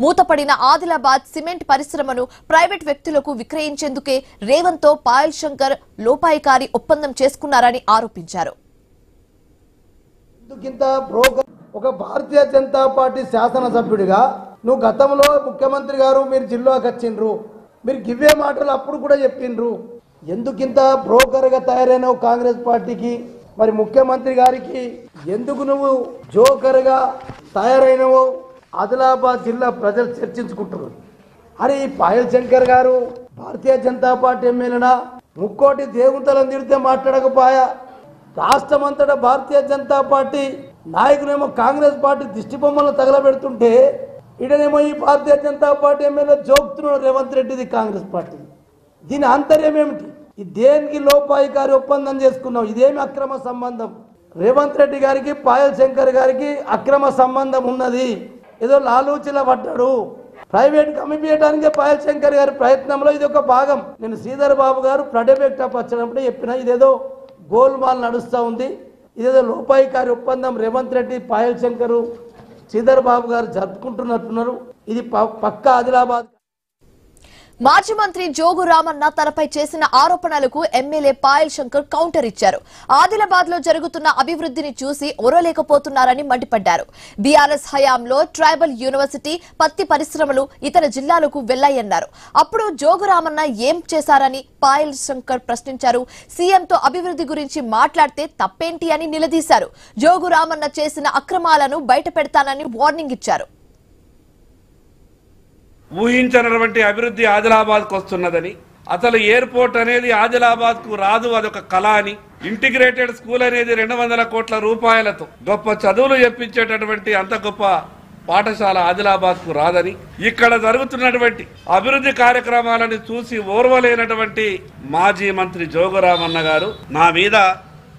మూతపడిన Adilabad cement పరిశ్రమను private వ్యక్తులకు విక్రయించేందుకే రేవంత్ తో పాయల్ శంకర్ లోపాయికారి ఒప్పందం చేసుకున్నారని ఆరోపించారు. ఒక భారతీయ జనతా పార్టీ శాసనసభ్యుడిగా నువ్వు గతంలో ముఖ్యమంత్రి గారు మీరు జిల్లాకు వచ్చిండ్రు, మీరు గివ్వే మాటలు అప్పుడు కూడా చెప్పిండ్రు. ఎందుకింత బ్రోకర్గా తయారైనవు కాంగ్రెస్ పార్టీకి? మరి ముఖ్యమంత్రి గారికి ఎందుకు నువ్వు జోకర్గా తయారైనవో ఆదిలాబాద్ జిల్లా ప్రజలు చర్చించుకుంటున్నారు. అరే ఈ పాయల్ శంకర్ గారు భారతీయ జనతా పార్టీ ఎమ్మెల్యేనా? ముక్కోటి దేవుతలను తిడితే మాట్లాడకపోయా. రాష్ట్రమంతటా భారతీయ జనతా పార్టీ నాయకునేమో కాంగ్రెస్ పార్టీ దిష్టి బొమ్మలను తగలబెడుతుంటే ఈడనేమో ఈ భారతీయ జనతా పార్టీ ఎమ్మెల్యే జోక్తున్నాడు రేవంత్ రెడ్డిది కాంగ్రెస్ పార్టీ. దీని ఆంతర్యం ఏమిటి? ఈ దేనికి లోపాయికారి ఒప్పందం చేసుకున్నాం? ఇదేమి అక్రమ సంబంధం? రేవంత్ రెడ్డి గారికి పాయల్ శంకర్ గారికి అక్రమ సంబంధం ఉన్నది. ఏదో లాలూచిల పడ్డాడు. ప్రైవేట్ కమిపియడానికే పాయల్ శంకర్ గారి ప్రయత్నంలో ఇది ఒక భాగం. నేను శ్రీధర్ బాబు గారు ప్రొడక్ట్ వచ్చినప్పుడు చెప్పిన ఇదేదో గోల్మాల్ నడుస్తూ ఉంది, ఇదేదో లోపాయికారి ఒప్పందం రేవంత్ రెడ్డి పాయల్ శంకర్ శ్రీధర్ బాబు గారు జరుపుకుంటున్నట్టున్నారు. ఇది పక్క ఆదిలాబాద్. మాజీ మంత్రి జోగు రామన్న తనపై చేసిన ఆరోపణలకు ఎమ్మెల్యే పాయల్ శంకర్ కౌంటర్ ఇచ్చారు. ఆదిలాబాద్ లో జరుగుతున్న అభివృద్ధిని చూసి ఓరలేకపోతున్నారని మండిపడ్డారు. బీఆర్ఎస్ హయాంలో ట్రైబల్ యూనివర్సిటీ, పత్తి పరిశ్రమలు ఇతర జిల్లాలకు వెళ్లాయన్నారు. అప్పుడు జోగు రామన్న ఏం చేశారని పాయల్ శంకర్ ప్రశ్నించారు. సీఎంతో అభివృద్ధి గురించి మాట్లాడితే తప్పేంటి అని నిలదీశారు. జోగు రామన్న చేసిన అక్రమాలను బయట పెడతానని వార్నింగ్ ఇచ్చారు. ఊహించినటువంటి అభివృద్ధి ఆదిలాబాద్కు వస్తున్నదని, అసలు ఎయిర్పోర్ట్ అనేది ఆదిలాబాద్కు రాదు, అదొక కళ అని, ఇంటిగ్రేటెడ్ స్కూల్ అనేది 200 కోట్ల రూపాయలతో గొప్ప చదువులు చెప్పించేటటువంటి అంత గొప్ప పాఠశాల ఆదిలాబాద్కు రాదని, ఇక్కడ జరుగుతున్నటువంటి అభివృద్ధి కార్యక్రమాలను చూసి ఓర్వలేనటువంటి మాజీ మంత్రి జోగురామన్న గారు నా మీద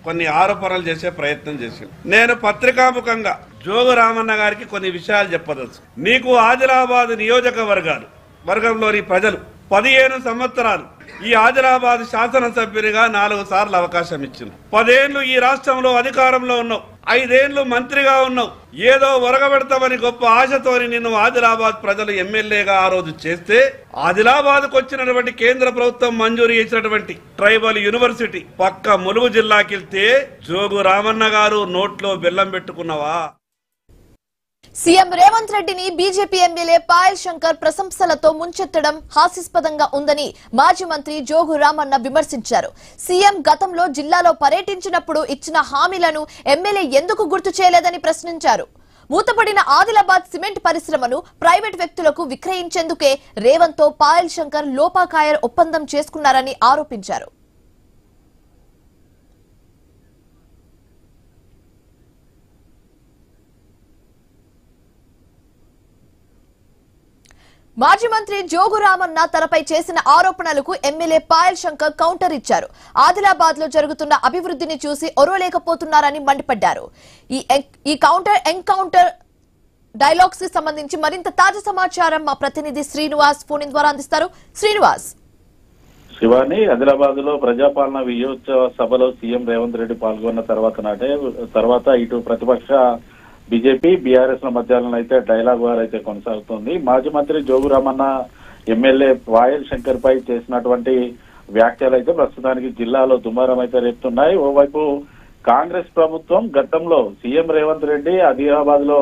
కొన్ని ఆరోపణలు చేసే ప్రయత్నం చేశారు. నేను పత్రికాముఖంగా జోగు రామన్న గారికి కొన్ని విషయాలు చెప్పదలుచు. నీకు ఆదిలాబాద్ నియోజకవర్గంలోని ప్రజలు 15 సంవత్సరాలు ఈ ఆదిలాబాద్ శాసనసభ్యునిగా 4 సార్లు అవకాశం ఇచ్చింది. 10 ఏళ్లు ఈ రాష్ట్రంలో అధికారంలో ఉన్నావు, 5 ఏళ్లు మంత్రిగా ఉన్నావు. ఏదో ఒరగబెడతామని గొప్ప ఆశతోని నిన్ను ఆదిలాబాద్ ప్రజలు ఎమ్మెల్యేగా ఆ రోజు చేస్తే, ఆదిలాబాద్కు వచ్చినటువంటి కేంద్ర ప్రభుత్వం మంజూరు చేసినటువంటి ట్రైబల్ యూనివర్సిటీ పక్క ములుగు జిల్లాకి వెళ్తే జోగు రామన్న గారు నోట్లో బెల్లం పెట్టుకున్నావా? సీఎం రేవంత్ రెడ్డిని బీజేపీ ఎమ్మెల్యే పాయల్ శంకర్ ప్రశంసలతో ముంచెత్తడం హాస్యాస్పదంగా ఉందని మాజీ మంత్రి జోగు రామన్న విమర్శించారు. సీఎం గతంలో జిల్లాలో పర్యటించినప్పుడు ఇచ్చిన హామీలను ఎమ్మెల్యే ఎందుకు గుర్తు చేయలేదని ప్రశ్నించారు. మూతపడిన ఆదిలాబాద్ సిమెంట్ పరిశ్రమను ప్రైవేట్ వ్యక్తులకు విక్రయించేందుకే రేవంత్ తో పాయల్ శంకర్ లోపాకాయర్ ఒప్పందం చేసుకున్నారని ఆరోపించారు. మాజీ మంత్రి జోగు రామన్న తనపై చేసిన ఆరోపణలకు ఎమ్మెల్యే పాయల్ శంకర్ కౌంటర్ ఇచ్చారు. ఆదిలాబాద్ లో జరుగుతున్న అభివృద్ధిని చూసి ఓర్వలేకపోతున్నారని మండిపడ్డారు. ఈ ఎన్కౌంటర్ డైలాగ్స్ కి సంబంధించి మరింత తాజా సమాచారం మా ప్రతినిధి శ్రీనివాస్ ఫోన్ ద్వారా అందిస్తారు. శ్రీనివాస్. శివాని, ఆదిలాబాద్ లో ప్రజాపాలన విజయోత్సవ సభలో సీఎం రేవంత్ రెడ్డి పాల్గొన్న తర్వాత ఇటు ప్రతిపక్ష బీజేపీ బీఆర్ఎస్ ల మధ్యలో అయితే డైలాగ్ వార్ అయితే కొనసాగుతుంది. మాజీ మంత్రి జోగు రామన్న ఎమ్మెల్యే పాయల్ శంకర్ పై చేసినటువంటి వ్యాఖ్యలు అయితే ప్రస్తుతానికి జిల్లాలో దుమారం అయితే రేపుతున్నాయి. ఓవైపు కాంగ్రెస్ ప్రభుత్వం గతంలో సీఎం రేవంత్ రెడ్డి ఆదిలాబాద్ లో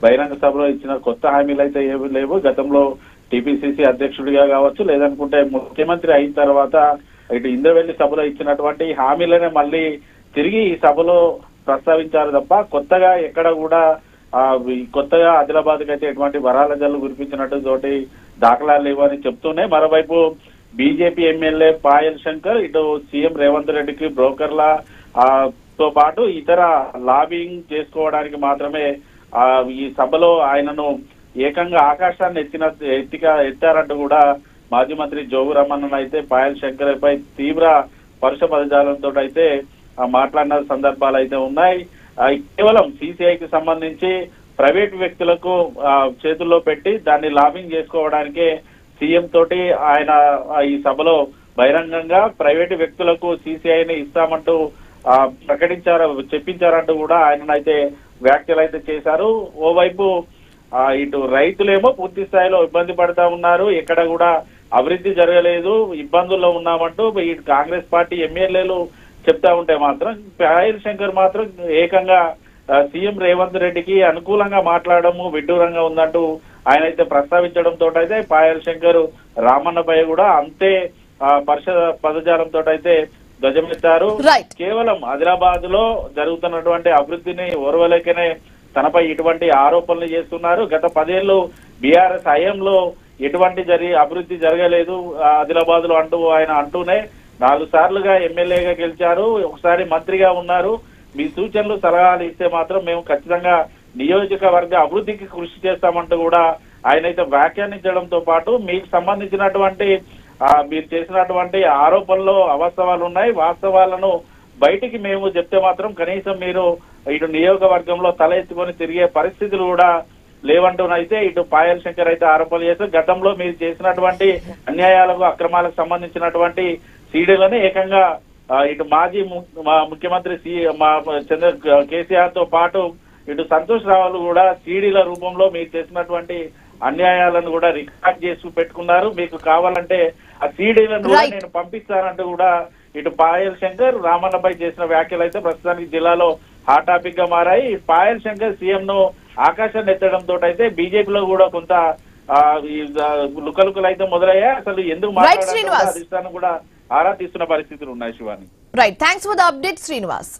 బహిరంగ సభలో ఇచ్చిన కొత్త హామీలు అయితే ఏమీ లేవు. గతంలో టీపీసీసీ అధ్యక్షుడిగా కావచ్చు, లేదనుకుంటే ముఖ్యమంత్రి అయిన తర్వాత ఇటు ఇంద్రవెల్లి సభలో ఇచ్చినటువంటి హామీలనే మళ్ళీ తిరిగి ఈ సభలో ప్రస్తావించారు తప్ప కొత్తగా ఎక్కడ కూడా కొత్తగా ఆదిలాబాద్కి అయితే ఎటువంటి వరాల జల్లు కురిపించినట్టు తోటి దాఖలాలు లేవని చెప్తూనే, మరోవైపు బీజేపీ ఎమ్మెల్యే పాయల్ శంకర్ ఇటు సీఎం రేవంత్ రెడ్డికి బ్రోకర్ల తో పాటు ఇతర లాబింగ్ చేసుకోవడానికి మాత్రమే ఈ సభలో ఆయనను ఏకంగా ఆకాశాన్ని ఎత్తారంటూ కూడా మాజీ మంత్రి జోగు రామన్న అయితే పాయల్ శంకర్ పై తీవ్ర పరుష పదజాలంతో అయితే మాట్లాడిన సందర్భాలు అయితే ఉన్నాయి. కేవలం సీసీఐకి సంబంధించి ప్రైవేట్ వ్యక్తులకు చేతుల్లో పెట్టి దాన్ని లాబింగ్ చేసుకోవడానికే సీఎం తోటి ఆయన ఈ సభలో బహిరంగంగా ప్రైవేటు వ్యక్తులకు సీసీఐని ఇస్తామంటూ చెప్పించారంటూ కూడా ఆయననైతే వ్యాఖ్యలు అయితే చేశారు. ఓవైపు ఇటు రైతులేమో పూర్తి స్థాయిలో ఇబ్బంది పడతా ఉన్నారు, ఎక్కడ కూడా అభివృద్ధి జరగలేదు, ఇబ్బందుల్లో ఉన్నామంటూ ఈ కాంగ్రెస్ పార్టీ ఎమ్మెల్యేలు చెప్తా ఉంటే మాత్రం పాయల్ శంకర్ మాత్రం ఏకంగా సీఎం రేవంత్ రెడ్డికి అనుకూలంగా మాట్లాడము విడ్డూరంగా ఉందంటూ ఆయన అయితే ప్రస్తావించడంతో అయితే పాయల్ శంకర్ రామన్నపై కూడా అంతే పదజాలంతో అయితే ధ్వజమెత్తారు. కేవలం ఆదిలాబాద్ లో జరుగుతున్నటువంటి అభివృద్ధిని ఓర్వలేకనే తనపై ఇటువంటి ఆరోపణలు చేస్తున్నారు. గత 10 ఏళ్లు బీఆర్ఎస్ హయాంలో ఎటువంటి అభివృద్ధి జరగలేదు ఆదిలాబాద్ లో ఆయన అంటూనే 4 సార్లుగా ఎమ్మెల్యేగా గెలిచారు, ఒకసారి మంత్రిగా ఉన్నారు. మీ సూచనలు సలహాలు ఇస్తే మాత్రం మేము ఖచ్చితంగా నియోజకవర్గ అభివృద్ధికి కృషి చేస్తామంటూ కూడా ఆయన అయితే వ్యాఖ్యానించడంతో పాటు మీకు సంబంధించినటువంటి మీరు చేసినటువంటి ఆరోపణలో అవాస్తవాలు ఉన్నాయి, వాస్తవాలను బయటికి మేము చెప్తే మాత్రం కనీసం మీరు ఇటు నియోజకవర్గంలో తల ఎత్తుకొని తిరిగే పరిస్థితులు కూడా లేవంటూనైతే ఇటు పాయల్ శంకర్ అయితే ఆరోపణలు చేస్తూ గతంలో మీరు చేసినటువంటి అన్యాయాలకు అక్రమాలకు సంబంధించినటువంటి సీడీలను ఏకంగా ఇటు మాజీ ముఖ్యమంత్రి కేసీఆర్ తో పాటు ఇటు సంతోష్ రావులు కూడా సీడీల రూపంలో మీరు చేసినటువంటి అన్యాయాలను కూడా రికార్డ్ చేసి పెట్టుకున్నారు. మీకు కావాలంటే ఆ సీడీలను కూడా నేను పంపిస్తానంటూ కూడా ఇటు పాయల్ శంకర్ రామన్నపై చేసిన వ్యాఖ్యలు అయితే ప్రస్తుతానికి జిల్లాలో హాట్ టాపిక్ గా మారాయి. పాయల్ శంకర్ సీఎం ను ఆకాశాన్ని ఎత్తడంతో అయితే బీజేపీలో కూడా కొంత లుకలుకలు అయితే మొదలయ్యాయి. అసలు ఎందుకు మాట్లాడారు అధిష్టానం కూడా ఆరా తీస్తున్న పరిస్థితులు ఉన్నాయి. Shivani, right, thanks for the update Srinivas.